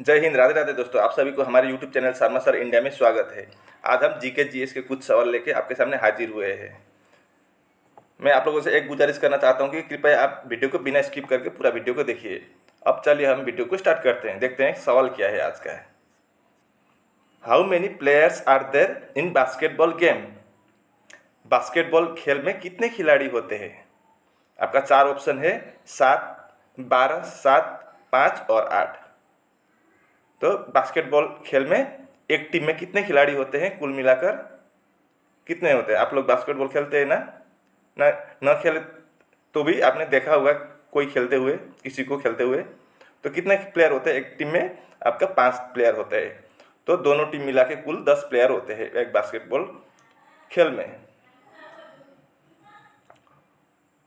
जय हिंद, राधे राधे दोस्तों। आप सभी को हमारे YouTube channel Sharma sir India में स्वागत है। आज हम जीके जीएस के कुछ सवाल लेके आपके सामने हाजिर हुए हैं। मैं आप लोगों से एक गुजारिश करना चाहता हूं कि कृपया आप वीडियो को बिना स्किप करके पूरा वीडियो को देखिए। अब चलिए हम वीडियो को स्टार्ट करते हैं। देखते हैं सवाल क्या है आज का। How many players are there in basketball game? Basketball खेल में कितने खिलाड़ी होते हैं? आपका 4 ऑप्शन है, 7, 12, 7, 5 और 8। तो बास्केटबॉल खेल में एक टीम में कितने खिलाड़ी होते हैं कुल मिलाकर? कितने होते हैं? आप लोग बास्केटबॉल खेलते हैं ना? ना न खेले तो भी आपने देखा होगा कोई खेलते हुए, किसी को खेलते हुए। तो कितने प्लेयर होते हैं एक टीम में? आपका 5 प्लेयर होते हैं। तो दोनों टीम मिला के कुल 10 प्लेयर होते हैं एक बास्केटबॉल खेल में।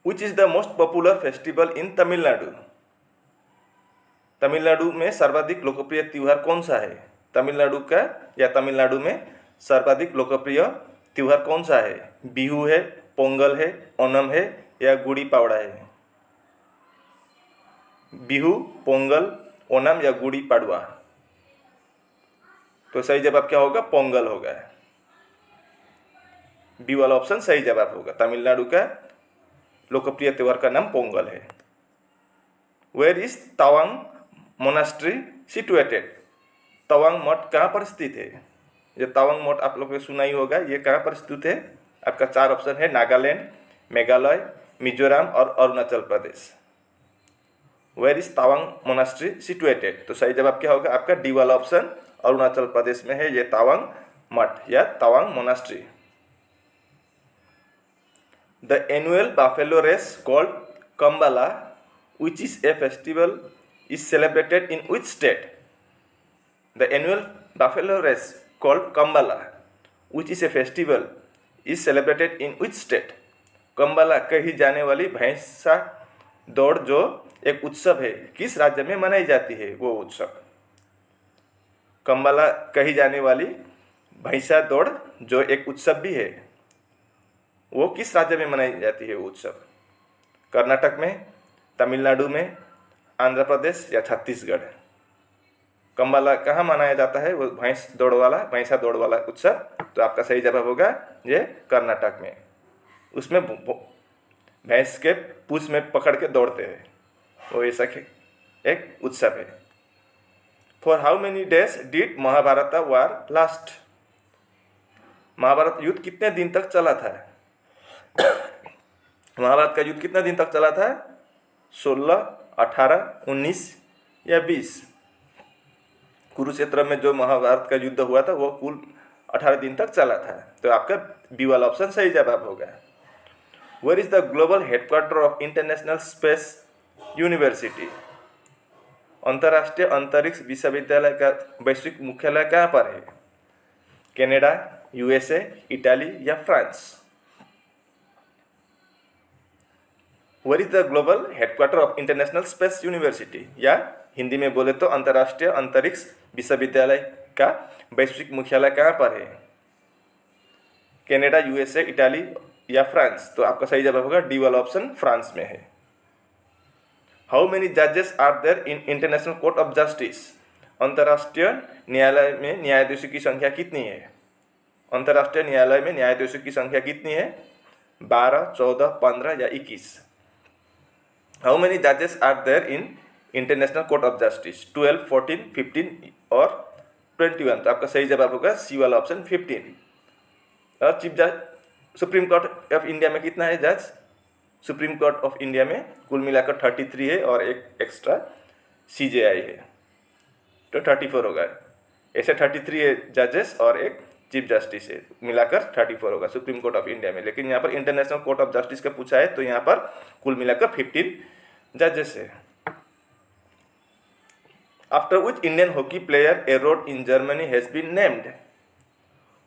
Which is the most popular festival in Tamil Nadu? Tamil Nadu में सर्वाधिक लोकप्रिय त्योहार कौन सा है? तमिलनाडु का या तमिलनाडु में सर्वाधिक लोकप्रिय त्योहार कौन सा है? बिहू है, पोंगल है, ओणम है या गुड़ी पाड़वा है? बिहू, पोंगल, ओणम या गुड़ी पाड़वा? तो सही जवाब क्या होगा? पोंगल होगा। बी वाला ऑप्शन सही जवाब होगा। तमिलनाडु का लोकप्रिय त्योहार का नाम पोंगल है। Where is Tawang monastery situated? Tawang मठ कहाँ पर स्थित है? ये तवांग मठ आप लोगों ने सुना ही होगा। ये कहाँ पर स्थित है? आपका 4 ऑप्शन है, नागालैंड, मेघालय, मिजोरम और Arunachal Pradesh. Where is Tawang monastery situated? तो सही जवाब क्या होगा? आपका डी वाला ऑप्शन, अरुणाचल प्रदेश में है ये तवांग मठ या Tawang monastery. The annual buffalo race called Kambala which is a festival is celebrated in which state? The annual buffalo race called Kambala which is a festival is celebrated in which state? Kambala कही जाने वाली भैंसा दौड़ जो एक उत्सव है, किस राज्य में मनाई जाती है वो उत्सव? कम्बाला कही जाने वाली भैंसा दौड़ जो एक उत्सव भी है, वो किस राज्य में मनाई जाती है वो उत्सव? कर्नाटक में, तमिलनाडु में, आंध्र प्रदेश या छत्तीसगढ़? कम्बाला कहाँ मनाया जाता है वो भैंसा दौड़ वाला उत्सव? तो आपका सही जवाब होगा ये कर्नाटक में। उसमें भैंस के पूंछ में पकड़ के दौड़ते हैं, वो ऐसा एक उत्सव है। For how many days did Mahabharata war last? Mahabharata युद्ध कितने दिन तक चला था? महाभारत का युद्ध कितने दिन तक चला था? 16, 18, 19 या 20? कुरुक्षेत्र में जो महाभारत का युद्ध हुआ था वो कुल 18 दिन तक चला था। तो आपका बी वाला ऑप्शन सही जवाब होगा। Where is the global headquarter of international space university? अंतर्राष्ट्रीय अंतरिक्ष विश्वविद्यालय का वैश्विक मुख्यालय कहाँ पर है? कनाडा, यूएसए, इटाली या France? Where is the global headquarter of international space university, या हिंदी में बोले तो अंतर्राष्ट्रीय अंतरिक्ष विश्वविद्यालय का वैश्विक मुख्यालय कहाँ पर है? कनाडा, यूएसए, इटाली या फ्रांस? तो आपका सही जवाब होगा डी वाला ऑप्शन, फ्रांस में है। हाउ मेनी जजेस are there in international court of justice? अंतर्राष्ट्रीय न्यायालय में न्यायाधीशों की संख्या कितनी है? अंतर्राष्ट्रीय न्यायालय में न्यायाधीशों की संख्या कितनी है? 12, 14, 15 या 21? हाउ मेनी जजेस are there in international court of justice? 12, 14, 15 और 21? तो आपका सही जवाब होगा सी वाला ऑप्शन, 15। और चीफ जज सुप्रीम कोर्ट ऑफ इंडिया में कितना है जज? सुप्रीम कोर्ट ऑफ इंडिया में कुल मिलाकर 33 है और एक एक्स्ट्रा सीजेआई है, तो 34 होगा। ऐसे 33 है जजेस और एक चीफ जस्टिस है, मिलाकर 34 होगा सुप्रीम कोर्ट ऑफ इंडिया में। लेकिन यहाँ पर इंटरनेशनल कोर्ट ऑफ जस्टिस का पूछा है तो यहाँ पर कुल मिलाकर 15 जजेस है। After which Indian hockey player a road in Germany has been named?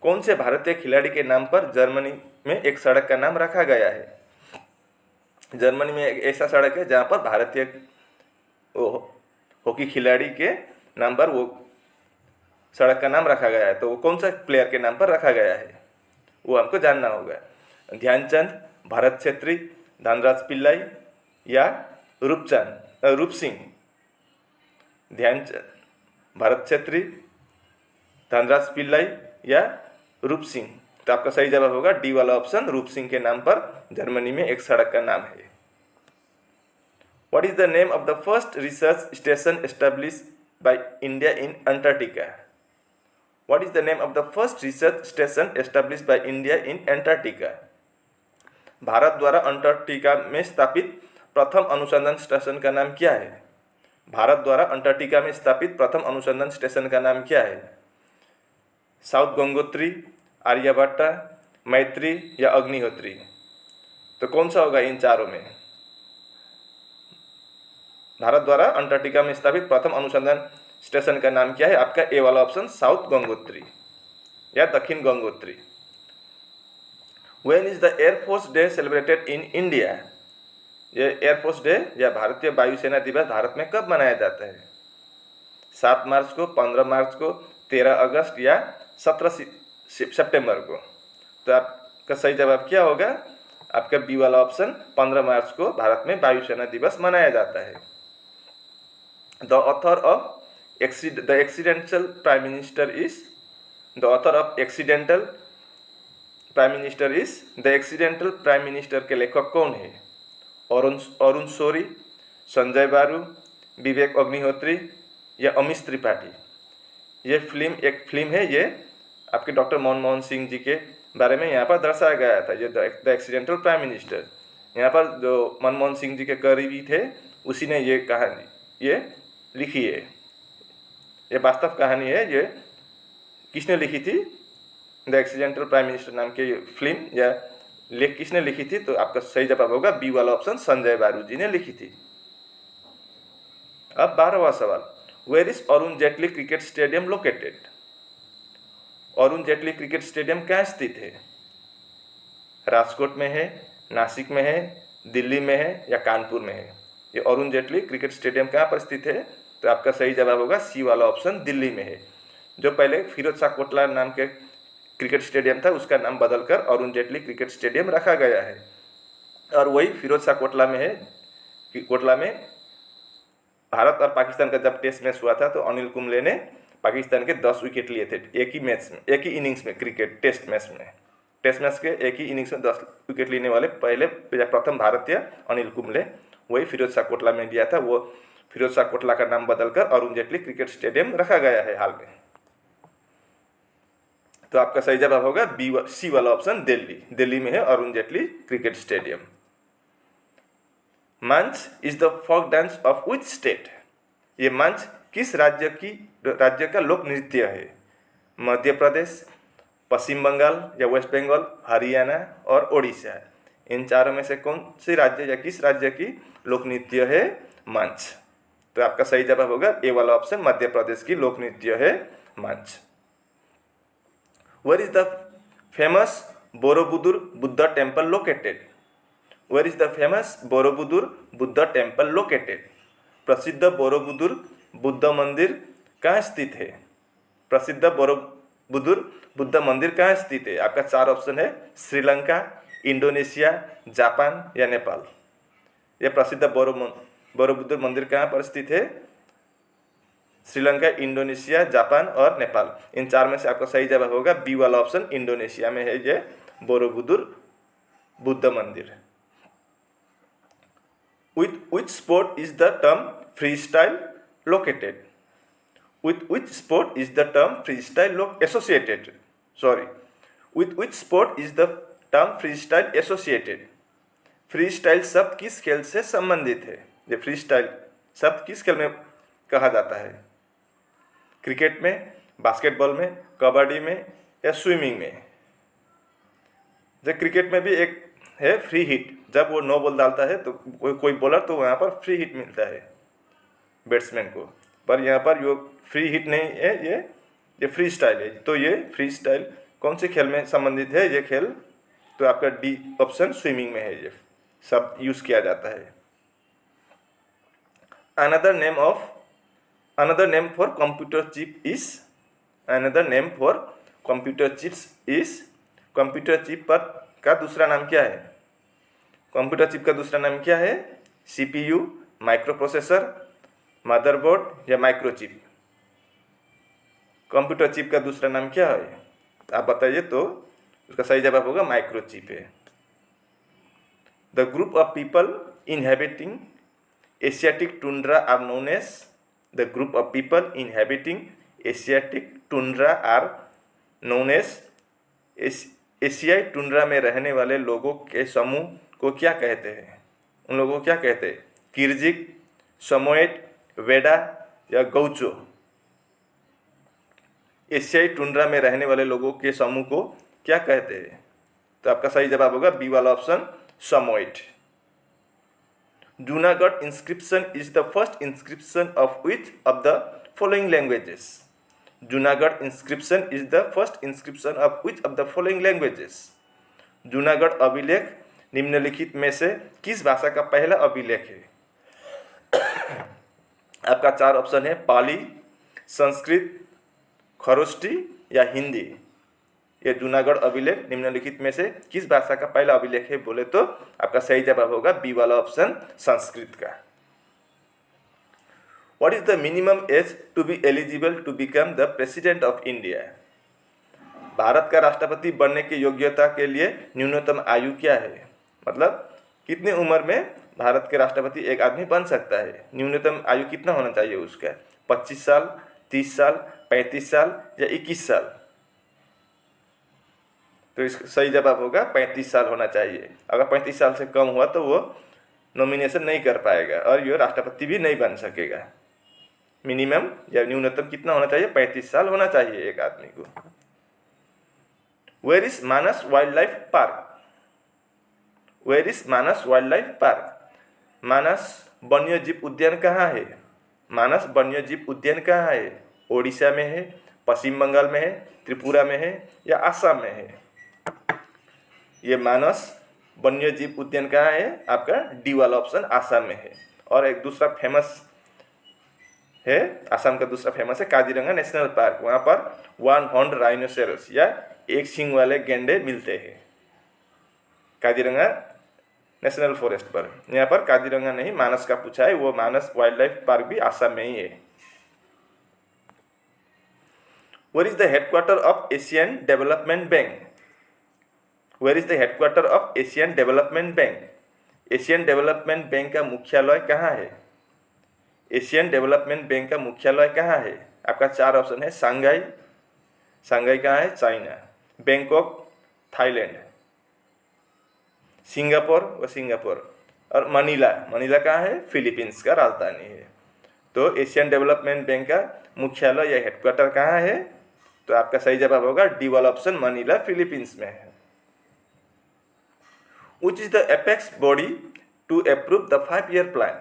कौन से भारतीय खिलाड़ी के नाम पर जर्मनी में एक सड़क का नाम रखा गया है? जर्मनी में एक ऐसा सड़क है जहाँ पर भारतीय हॉकी खिलाड़ी के नाम पर वो सड़क का नाम रखा गया है। तो वो कौन सा प्लेयर के नाम पर रखा गया है वो हमको जानना होगा। ध्यानचंद, भरत छेत्री, धनराज पिल्लाई या रूप सिंह? ध्यानचंद, भरत छेत्री, धनराज पिल्लाई या रूप सिंह? तो आपका सही जवाब होगा डी वाला ऑप्शन, रूप सिंह के नाम पर जर्मनी में एक सड़क का नाम है। What is the name of the first research station establish by India in Antarctica? What is the name of the first research station establish by India in Antarctica? Bharat द्वारा अंटार्कटिका में स्थापित प्रथम अनुसंधान स्टेशन का नाम क्या है? भारत द्वारा अंटार्कटिका में स्थापित प्रथम अनुसंधान स्टेशन का नाम क्या है? साउथ गंगोत्री, आर्यभट्टा, मैत्री या अग्निहोत्री? तो कौन सा होगा इन चारों में? भारत द्वारा अंटार्कटिका में स्थापित प्रथम अनुसंधान स्टेशन का नाम क्या है? आपका ए वाला ऑप्शन, साउथ गंगोत्री या दक्षिण Gangotri. When is the air force day celebrated in India? ये एयरफोर्स डे या भारतीय वायुसेना दिवस भारत में कब मनाया जाता है? 7 मार्च को, 15 मार्च को, 13 अगस्त या 17 सितंबर को? तो आपका सही जवाब क्या होगा? आपका बी वाला ऑप्शन, 15 मार्च को भारत में वायुसेना दिवस मनाया जाता है। The author of the accidental prime minister is? The author of accidental prime minister is? The accidental prime minister के लेखक कौन है? अरुण शौरी, संजय बारू, विवेक अग्निहोत्री या अमीश त्रिपाठी? ये एक फिल्म है, ये आपके डॉक्टर मनमोहन सिंह जी के बारे में यहाँ पर दर्शाया गया था। ये द एक्सीडेंटल प्राइम मिनिस्टर, यहाँ पर जो मनमोहन सिंह जी के करीबी थे उसी ने ये कहानी ये लिखी है। ये वास्तव कहानी है। ये किसने लिखी थी? द एक्सीडेंटल प्राइम मिनिस्टर नाम की फिल्म या लेख किसने लिखी थी? तो आपका सही जवाब होगा बी वाला ऑप्शन, संजय बारू जी ने लिखी थी। अब 12वां सवाल, where is Arun Jaitley cricket stadium located? Arun Jaitley cricket stadium कहाँ स्थित है? राजकोट में है, नासिक में है, दिल्ली में है या कानपुर में है? ये अरुण जेटली क्रिकेट स्टेडियम कहाँ पर स्थित है? तो आपका सही जवाब होगा सी वाला ऑप्शन, दिल्ली में है। जो पहले फिरोज शाह कोटला नाम के क्रिकेट स्टेडियम था उसका नाम बदलकर अरुण जेटली क्रिकेट स्टेडियम रखा गया है। और वही फिरोज शाह कोटला में है। कोटला में भारत और पाकिस्तान का जब टेस्ट मैच हुआ था तो अनिल कुंबले ने पाकिस्तान के 10 विकेट लिए थे एक ही मैच में, एक ही इनिंग्स में, क्रिकेट टेस्ट मैच में। टेस्ट मैच के एक ही इनिंग्स में 10 विकेट लेने वाले प्रथम भारतीय अनिल कुंबले वही फिरोज शाह कोटला में लिया था। वो फिरोज शाह कोटला का नाम बदलकर अरुण जेटली क्रिकेट स्टेडियम रखा गया है हाल में। तो आपका सही जवाब होगा सी वाला ऑप्शन, दिल्ली में है Arun Jaitley cricket stadium. Maanch is the folk dance of which state? ये मंच किस राज्य का लोक नृत्य है? मध्य प्रदेश, पश्चिम बंगाल या वेस्ट बंगाल, हरियाणा और ओडिशा? इन चारों में से कौन सी राज्य या किस राज्य की लोक नृत्य है मंच? तो आपका सही जवाब होगा ए वाला ऑप्शन, मध्य प्रदेश की लोक नृत्य है मंच। Where is the famous Borobudur Buddha temple located? Where is the famous Borobudur Buddha temple located? प्रसिद्ध बोरोबुदुर बुद्ध मंदिर कहाँ स्थित है? प्रसिद्ध बोरोबुदुर बुद्ध मंदिर कहाँ स्थित है? आपका 4 ऑप्शन है, श्रीलंका, इंडोनेशिया, जापान या नेपाल। यह प्रसिद्ध बोरोबुदुर मंदिर कहाँ पर स्थित है? श्रीलंका, इंडोनेशिया, जापान और नेपाल। इन 4 में से आपका सही जवाब होगा बी वाला ऑप्शन, इंडोनेशिया में है ये बोरोबुदुर बुद्ध मंदिर। With which sport is the term freestyle located? With which sport is the term freestyle associated? Sorry. With which sport is the term freestyle associated? Freestyle शब्द किस खेल से संबंधित है? ये फ्रीस्टाइल शब्द किस खेल में कहा जाता है? क्रिकेट में, बास्केटबॉल में, कबड्डी में या स्विमिंग में? जब क्रिकेट में भी एक है फ्री हिट, जब वो 9 बॉल डालता है तो कोई बॉलर तो वहाँ पर फ्री हिट मिलता है बैट्समैन को, पर यहाँ पर ये फ्री हिट नहीं है, ये फ्री स्टाइल है। तो ये फ्री स्टाइल कौन से खेल में संबंधित है ये खेल? तो आपका डी ऑप्शन, स्विमिंग में है ये सब यूज़ किया जाता है। Another name for computer chip is? Another name for computer chips is? Computer chip पर का दूसरा नाम क्या है? कंप्यूटर चिप का दूसरा नाम क्या है? CPU, माइक्रो प्रोसेसर, मदरबोर्ड या माइक्रोचिप? कंप्यूटर चिप का दूसरा नाम क्या है? आप बताइए तो उसका सही जवाब होगा माइक्रोचिप है। The group of people inhabiting Asiatic tundra are known as, the group of people inhabiting Asiatic tundra are known as, एशियाई टुंड्रा में रहने वाले लोगों के समूह को क्या कहते हैं? उन लोगों को क्या कहते हैं? किर्जिक, समोएड, वेडा या गौचो? एशियाई टुंड्रा में रहने वाले लोगों के समूह को क्या कहते हैं? तो आपका सही जवाब होगा बी वाला option, Samoyed. Junagadh inscription is the first inscription of which of the following languages? Junagadh inscription is the first inscription of which of the following languages? Junagadh अभिलेख निम्नलिखित में से किस भाषा का पहला अभिलेख है? आपका 4 ऑप्शन है, पाली, संस्कृत, खरोष्टी या हिंदी। ये जूनागढ़ अभिलेख निम्नलिखित में से किस भाषा का पहला अभिलेख है बोले तो आपका सही जवाब होगा बी वाला ऑप्शन, संस्कृत का। What is the minimum age to be eligible to become the president of India? Bharat का राष्ट्रपति बनने की योग्यता के लिए न्यूनतम आयु क्या है? मतलब कितनी उम्र में भारत के राष्ट्रपति एक आदमी बन सकता है? न्यूनतम आयु कितना होना चाहिए उसका? 25 साल, 30 साल, 35 साल या 21 साल? तो इसका सही जवाब होगा 35 साल होना चाहिए। अगर 35 साल से कम हुआ तो वो नॉमिनेशन नहीं कर पाएगा और ये राष्ट्रपति भी नहीं बन सकेगा। मिनिमम या न्यूनतम कितना होना चाहिए? 35 साल होना चाहिए एक आदमी को। Where is Manas wildlife park? Where is Manas wildlife park? Manas वन्यजीव उद्यान कहाँ है? मानस वन्यजीव उद्यान कहाँ है? ओडिशा में है, पश्चिम बंगाल में है, त्रिपुरा में है या आसाम में है? ये मानस वन्यजीव उद्यान कहाँ है? आपका डी वाला ऑप्शन, आसाम में है। और एक दूसरा फेमस है, आसाम का दूसरा फेमस है काजीरंगा नेशनल पार्क। वहाँ पर 1 हॉर्न राइनोसेरस या एक सींग वाले गैंडे मिलते हैं काजीरंगा नेशनल फॉरेस्ट पर। यहाँ पर काजीरंगा नहीं, मानस का पूछा है, वो मानस वाइल्ड लाइफ पार्क भी आसाम में ही है। Where is the headquarter of Asian development bank? Where is the headquarter of Asian development bank? Asian development bank का मुख्यालय कहाँ है? एशियन डेवलपमेंट बैंक का मुख्यालय कहाँ है? आपका 4 ऑप्शन है, शंघाई, शंघाई कहाँ है? चाइना, बैंकॉक थाईलैंड, सिंगापुर व सिंगापुर और मनीला, मनीला कहाँ है? फिलीपींस का राजधानी है। तो एशियन डेवलपमेंट बैंक का मुख्यालय या हेडक्वार्टर कहाँ है? तो आपका सही जवाब होगा डी वाला ऑप्शन, मनीला फिलीपींस में है। Which is the apex body to approve the 5-year plan?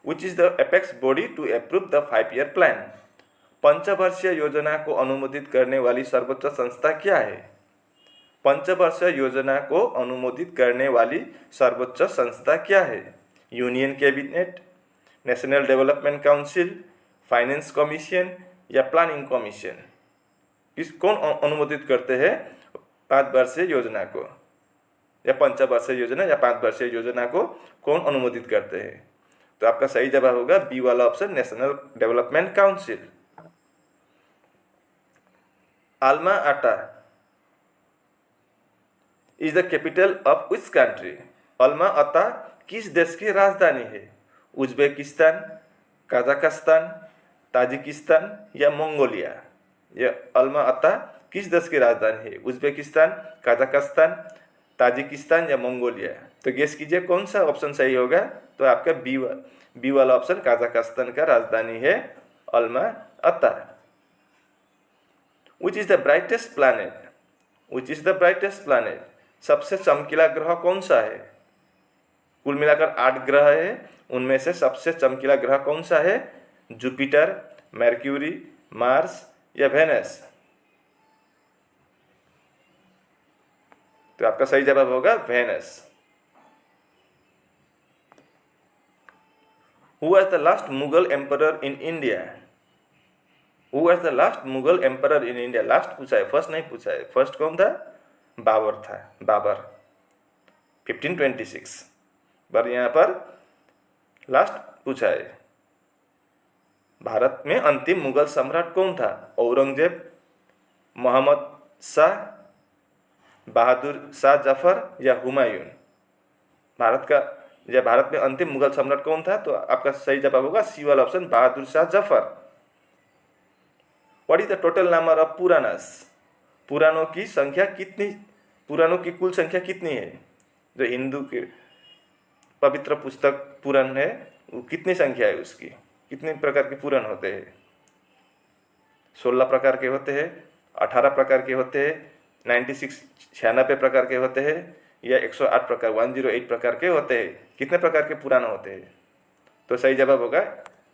Which is the apex body to approve the 5-year plan? पंचवर्षीय योजना को अनुमोदित करने वाली सर्वोच्च संस्था क्या है? पंचवर्षीय योजना को अनुमोदित करने वाली सर्वोच्च संस्था क्या है? Union cabinet, national development council, finance commission या प्लानिंग कमीशन? कौन अनुमोदित करते हैं 5 वर्षीय योजना को या पंचवर्षीय योजना या 5 वर्षीय योजना को कौन अनुमोदित करते हैं? तो आपका सही जवाब होगा बी वाला option, national development council. Alma Ata is the capital of which country? Alma Ata किस देश की राजधानी है? उज्बेकिस्तान, कजाकिस्तान, ताजिकिस्तान या मंगोलिया? यह अल्मा अता किस देश की राजधानी है? उज्बेकिस्तान, कजाकिस्तान, ताजिकिस्तान या मंगोलिया? तो गेस कीजिए कौन सा ऑप्शन सही होगा? तो आपका बी वाला ऑप्शन, कजाकिस्तान का राजधानी है अल्मा अता। Which is the brightest planet? Which is the brightest planet? सबसे चमकीला ग्रह कौन सा है? कुल मिलाकर 8 ग्रह है, उनमें से सबसे चमकीला ग्रह कौन सा है? जुपिटर, मर्क्यूरी, मार्स या वेनस? तो आपका सही जवाब होगा Venus. Who was the last Mughal emperor in India? Who was the last Mughal emperor in India? Last पूछा है, फर्स्ट नहीं पूछा है। फर्स्ट कौन था? बाबर था, बाबर 1526। पर यहाँ पर लास्ट पूछा है। भारत में अंतिम मुगल सम्राट कौन था? औरंगजेब, मोहम्मद शाह, बहादुर शाह जफर या हुमायूं? भारत में अंतिम मुगल सम्राट कौन था? तो आपका सही जवाब होगा सी वाला option, Bahadur Shah Zafar. What is the total number of Puranas? पुराणों की संख्या कितनी, पुराणों की कुल संख्या कितनी है? जो हिंदू के पवित्र पुस्तक पुराण है, वो कितनी संख्या है उसकी? कितने प्रकार के पुराण होते हैं? 16 प्रकार के होते हैं, 18 प्रकार के होते हैं, 96 प्रकार के होते हैं, या 108 प्रकार 108 प्रकार के होते हैं? कितने प्रकार के पुराण होते हैं? तो सही जवाब होगा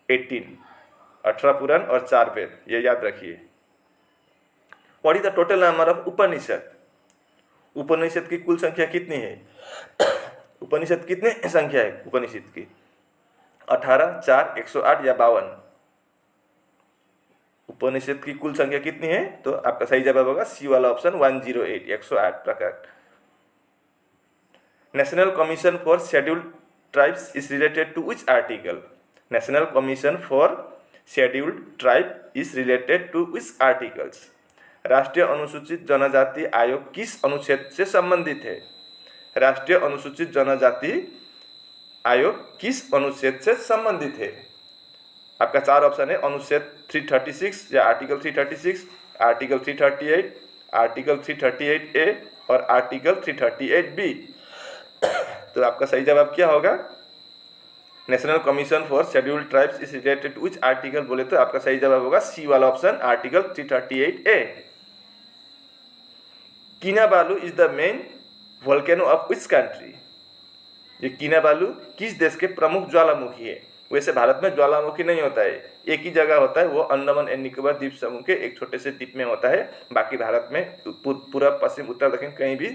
18 पुराण और 4 वेद, ये याद रखिए। What is the total number of Upanishad? Upanishad की कुल संख्या कितनी है? उपनिषद कितने संख्या है उपनिषद की? 18, 4, 108 या 52? उपनिषद की कुल संख्या कितनी है? तो आपका सही जवाब होगा सी वाला ऑप्शन 108, 108 प्रकार। National commission for scheduled tribes is related to which article? National commission for scheduled tribe is related to which articles? राष्ट्रीय अनुसूचित जनजाति आयोग किस अनुच्छेद से संबंधित है? राष्ट्रीय अनुसूचित जनजाति आयोग किस अनुच्छेद से संबंधित है? आपका 4 ऑप्शन है, अनुच्छेद 336 या आर्टिकल 336, आर्टिकल 338, आर्टिकल 338A और आर्टिकल 338B। तो आपका सही जवाब क्या होगा? National commission for scheduled tribes is related to which article बोले तो आपका सही जवाब होगा सी वाला option, article 338A। Kinabalu is the main volcano of which country? ये किनाबालू किस देश के प्रमुख ज्वालामुखी है? वैसे भारत में ज्वालामुखी नहीं होता है, एक ही जगह होता है, वो अंडमान एंड निकोबार द्वीप समूह के एक छोटे से द्वीप में होता है। बाकी भारत में पूर्व, पश्चिम, उत्तर, दक्षिण कहीं भी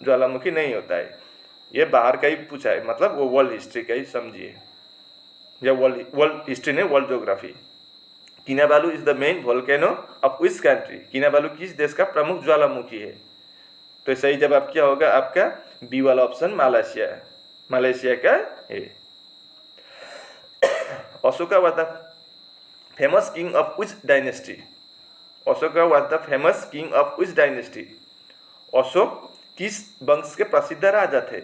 ज्वालामुखी नहीं होता है। ये बाहर का ही पूछा है, मतलब वो वर्ल्ड हिस्ट्री का ही समझिए, या वर्ल्ड हिस्ट्री नहीं, world geography. Kinabalu is the main volcano of which country? Kinabalu किस देश का प्रमुख ज्वालामुखी है? तो सही जवाब क्या होगा आपका? बी वाला ऑप्शन, मलेशिया, मलेशिया का है। Ashoka was the famous king of which dynasty? Ashoka was the famous king of which dynasty? Ashok किस वंश के प्रसिद्ध राजा थे?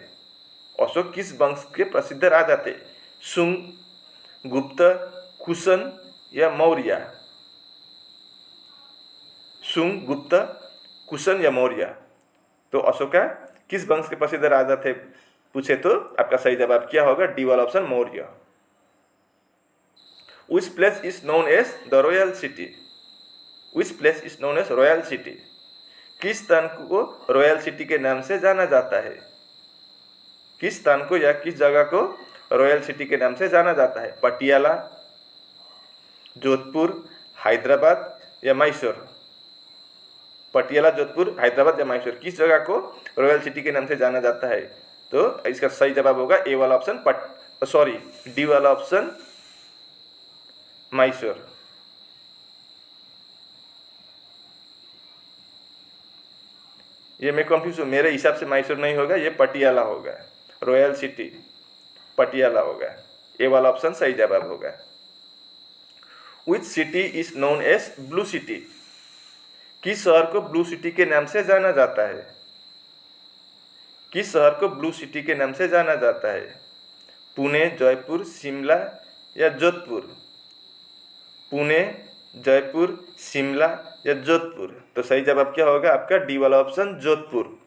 अशोक किस वंश के प्रसिद्ध राजा थे? शुंग, गुप्त, कुशन या मौर्य? शुंग, गुप्त, कुशन या मौर्य? तो अशोका किस वंश के प्रसिद्ध राजा थे पूछे तो आपका सही जवाब क्या होगा? डी वाला option, Maurya. Which place is known as the royal city? Which place is known as royal city? किस स्थान को रॉयल सिटी के नाम से जाना जाता है? किस स्थान को या किस जगह को रॉयल सिटी के नाम से जाना जाता है? पटियाला, जोधपुर, हैदराबाद या मैसूर? पटियाला, जोधपुर, हैदराबाद या मैसूर, किस जगह को रॉयल सिटी के नाम से जाना जाता है? तो इसका सही जवाब होगा ए वाला ऑप्शन, डी वाला ऑप्शन, मैसूर। ये मैं कंफ्यूज हूँ, मेरे हिसाब से मैसूर नहीं होगा, ये पटियाला होगा। रॉयल सिटी पटियाला होगा, ए वाला ऑप्शन सही जवाब होगा। Which city is known as blue city? किस शहर को ब्लू सिटी के नाम से जाना जाता है? किस शहर को ब्लू सिटी के नाम से जाना जाता है? पुणे, जयपुर, शिमला या जोधपुर? पुणे, जयपुर, शिमला या जोधपुर? तो सही जवाब क्या होगा आपका? डी वाला ऑप्शन, जोधपुर।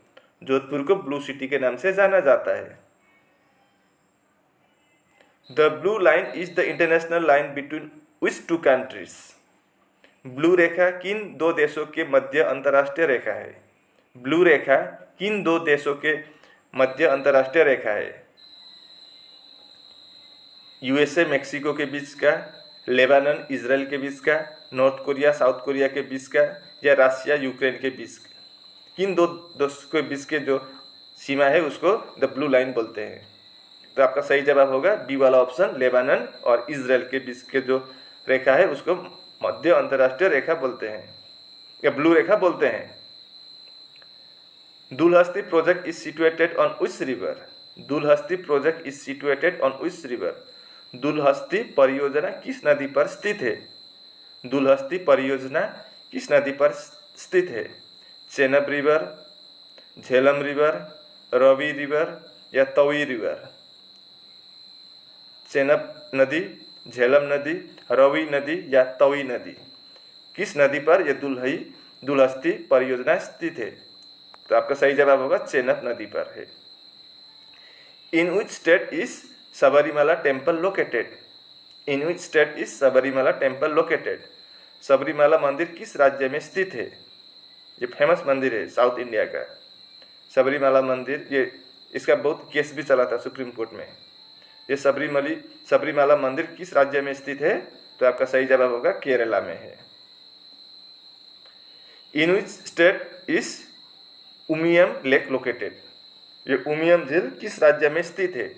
जोधपुर को ब्लू सिटी के नाम से जाना जाता है। The blue line is the international line between which two countries? Blue रेखा किन दो देशों के मध्य अंतर्राष्ट्रीय रेखा है? ब्लू रेखा किन दो देशों के मध्य अंतर्राष्ट्रीय रेखा है? यूएसए मेक्सिको के बीच का, लेबानन इजराइल के बीच का, नॉर्थ कोरिया साउथ कोरिया के बीच का, या रशिया यूक्रेन के बीच का? किन दो देशों के बीच के जो सीमा है उसको द ब्लू लाइन बोलते हैं। तो आपका सही जवाब होगा बी वाला ऑप्शन, लेबानन और इजराइल के बीच के जो रेखा है उसको मध्य अंतर्राष्ट्रीय रेखा बोलते हैं या ब्लू रेखा बोलते हैं। Dulhasti project is situated on which river? Dulhasti project is situated on which river? Dulhasti परियोजना किस नदी पर स्थित है? दुलहस्ती परियोजना किस नदी पर स्थित है? Chenab river, Jhelum river, Ravi river या तवी रिवर? चेनाब नदी, झेलम नदी, रवि नदी या तवी नदी? किस नदी पर यह दुलहस्ती परियोजना स्थित है? तो आपका सही जवाब होगा चेनाब नदी पर है। In which state is Sabarimala temple located? In which state is Sabarimala temple located? Sabarimala मंदिर किस राज्य में स्थित है? ये फेमस मंदिर है साउथ इंडिया का सबरीमाला मंदिर। ये इसका बहुत केस भी चला था सुप्रीम कोर्ट में। ये सबरीमाला मंदिर किस राज्य में स्थित है? तो आपका सही जवाब होगा केरला में है। In which state is Umiam lake located? ये उमियम झील किस राज्य में स्थित है?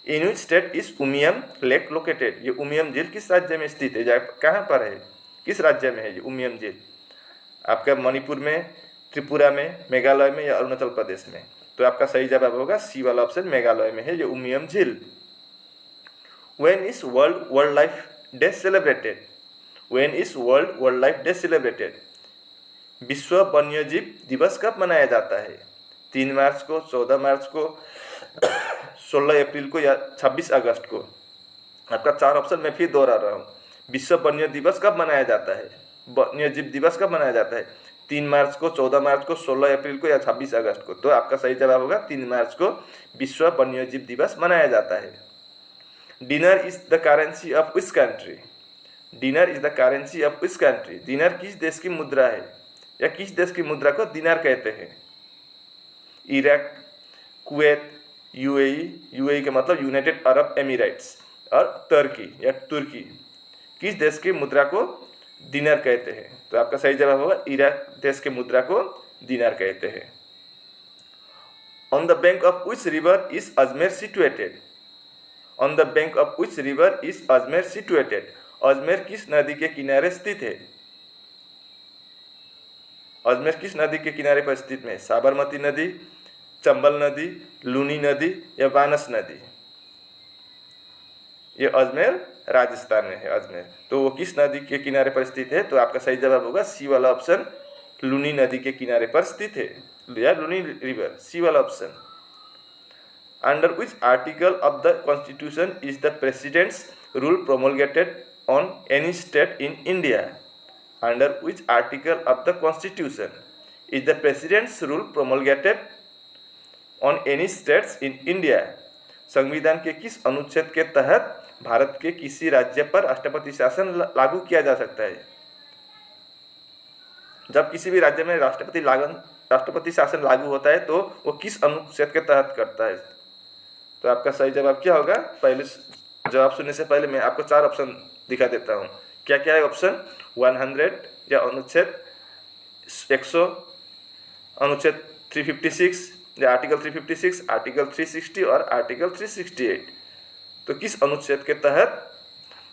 In which state is Umiam lake located? ये उमियम झील किस राज्य में स्थित है? कहाँ पर है, किस राज्य में है ये उमियम झील? आपका मणिपुर में, त्रिपुरा में, मेघालय में या अरुणाचल प्रदेश में? तो आपका सही जवाब होगा सी वाला ऑप्शन, मेघालय में है ये उमियम झील। When is World Wildlife Day celebrated? When is World Wildlife Day celebrated? विश्व वन्यजीव दिवस कब मनाया जाता है? 3 मार्च को, 14 मार्च को, 16 अप्रैल को या 26 अगस्त को? आपका 4 ऑप्शन मैं फिर दोहरा रहा हूँ। विश्व वन्य दिवस कब मनाया जाता है? वन्यजीव दिवस कब मनाया जाता है? 3 मार्च को, 14 मार्च को, 16 अप्रैल को या 26 अगस्त को? तो आपका सही जवाब होगा 3 मार्च को विश्व वन्यजीव दिवस मनाया जाता है। Dinner is the currency of which country? Dinner is the currency of which country? दिनार किस देश की मुद्रा है या किस देश की मुद्रा को दिनार कहते हैं? इराक, कुवैत, यूएई का मतलब यूनाइटेड अरब एमिरेट्स, और तुर्की या तुर्की, किस देश की मुद्रा को दिनार कहते हैं? तो आपका सही जवाब होगा इराक देश के मुद्रा को दिनार कहते हैं। On the bank of which river is Ajmer situated? On the bank of which river is Ajmer situated? Ajmer किस नदी के किनारे स्थित है? अजमेर किस नदी के किनारे पर स्थित है? साबरमती नदी, चंबल नदी, लूनी नदी या बानस नदी? ये अजमेर राजस्थान में है अजमेर। तो वो किस नदी के किनारे पर स्थित है? तो आपका सही जवाब होगा सी वाला ऑप्शन, लूनी नदी के किनारे पर स्थित है या लूनी रिवर, सी वाला option. Under which article of the constitution is the president's rule promulgated on any state in India? Under which article of the constitution is the president's rule promulgated on any states in India? संविधान के किस अनुच्छेद के तहत भारत के किसी राज्य पर राष्ट्रपति शासन लागू किया जा सकता है? जब किसी भी राज्य में राष्ट्रपति शासन लागू होता है तो वो किस अनुच्छेद के तहत करता है? तो आपका सही जवाब क्या होगा? पहले जवाब सुनने से पहले मैं आपको 4 ऑप्शन दिखा देता हूँ। क्या क्या है ऑप्शन? 100 या अनुच्छेद 100, अनुच्छेद 356 या आर्टिकल 356, आर्टिकल 360 और आर्टिकल 368। तो किस अनुच्छेद के तहत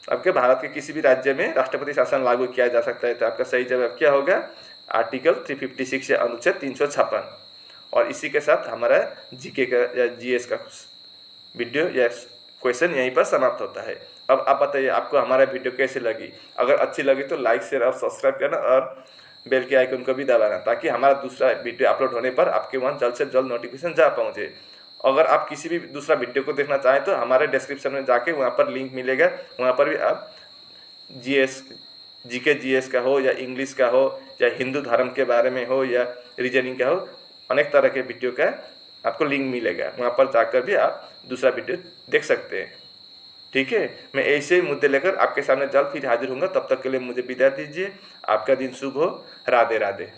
आपके भारत के किसी भी राज्य में राष्ट्रपति शासन लागू किया जा सकता है? तो आपका सही जवाब क्या होगा? आर्टिकल 356 या अनुच्छेद 356। और इसी के साथ हमारा जीके का या जीएस का वीडियो या क्वेश्चन यहीं पर समाप्त होता है। अब आप बताइए आपको हमारा वीडियो कैसी लगी? अगर अच्छी लगी तो लाइक, शेयर और सब्सक्राइब करना और बेल के आइकन को भी दबाना, ताकि हमारा दूसरा वीडियो अपलोड होने पर आपके वहाँ जल्द से जल्द नोटिफिकेशन जा पहुँचे। अगर आप किसी भी दूसरा वीडियो को देखना चाहें तो हमारे डिस्क्रिप्शन में जाके वहाँ पर लिंक मिलेगा, वहाँ पर भी आप जीके जीएस का हो या इंग्लिश का हो या हिंदू धर्म के बारे में हो या रीजनिंग का हो, अनेक तरह के वीडियो का आपको लिंक मिलेगा। वहाँ पर जाकर भी आप दूसरा वीडियो देख सकते हैं। ठीक है, मैं ऐसे ही मुद्दे लेकर आपके सामने जल्द फिर हाजिर होऊंगा। तब तक के लिए मुझे विदा दीजिए। आपका दिन शुभ हो। राधे राधे।